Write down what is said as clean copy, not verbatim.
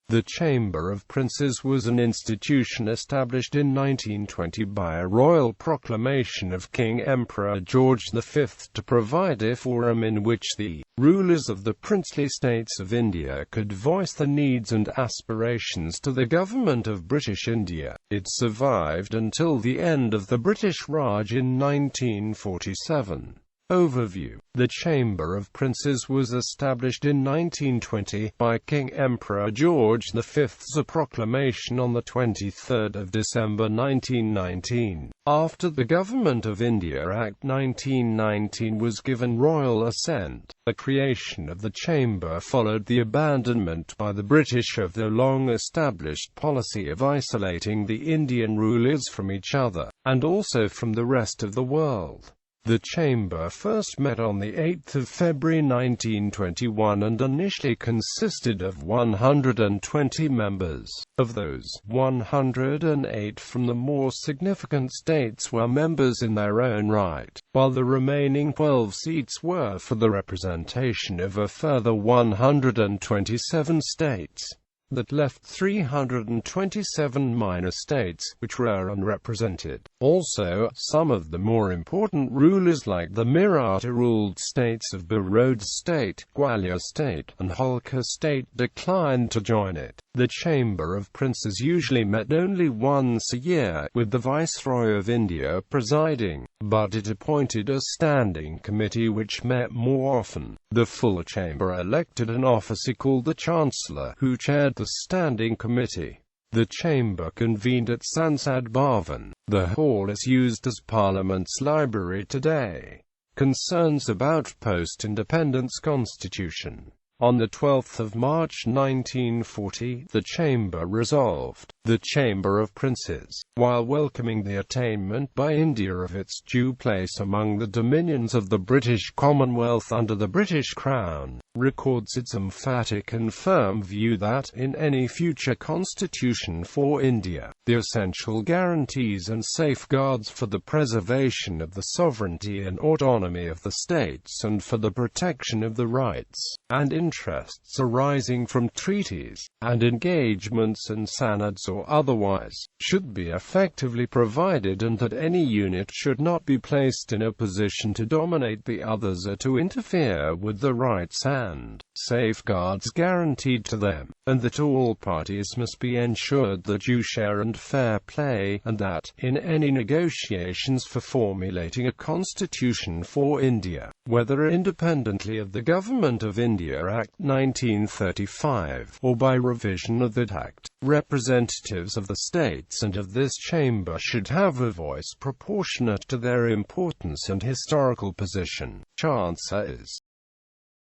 The Chamber of Princes was an institution established in 1920 by a royal proclamation of King Emperor George V to provide a forum in which the rulers of the princely states of India could voice their needs and aspirations to the government of British India. It survived until the end of the British Raj in 1947. Overview. The Chamber of Princes was established in 1920 by King Emperor George V's proclamation on 23 December 1919. After the Government of India.It 1919 was given royal assent, the creation of the Chamber followed the abandonment by the British of their long-established policy of isolating the Indian rulers from each other, and also from the rest of the world. The Chamber first met on 8 February 1921 and initially consisted of 120 members. Of those, 108 from the more significant states were members in their own right, while the remaining 12 seats were for the representation of a further 127 states. That left 327 minor states, which were unrepresented. Also, some of the more important rulers like the Maratha-ruled states of Baroda state, Gwalior state, and Holkar state declined to join it. The Chamber of Princes usually met only once a year, with the Viceroy of India presiding, but it appointed a standing committee which met more often. The full chamber elected an officer called the Chancellor, who chaired the standing committee. The chamber convened at Sansad Bhavan. The hall is used as Parliament's library today. Concerns about post-independence constitution. On 12 March 1940, the Chamber resolved, the Chamber of Princes, while welcoming the attainment by India of its due place among the dominions of the British Commonwealth under the British Crown, records its emphatic and firm view that, in any future constitution for India, the essential guarantees and safeguards for the preservation of the sovereignty and autonomy of the states and for the protection of the rights and interests arising from treaties and engagements and sanads or otherwise, should be effectively provided, and that any unit should not be placed in a position to dominate the others or to interfere with the rights and safeguards guaranteed to them, and that all parties must be ensured the due share and fair play, and that, in any negotiations for formulating a constitution for India, whether independently of the Government of India.Act 1935, or by revision of that Act, representatives of the states and of this chamber should have a voice proportionate to their importance and historical position. Chance is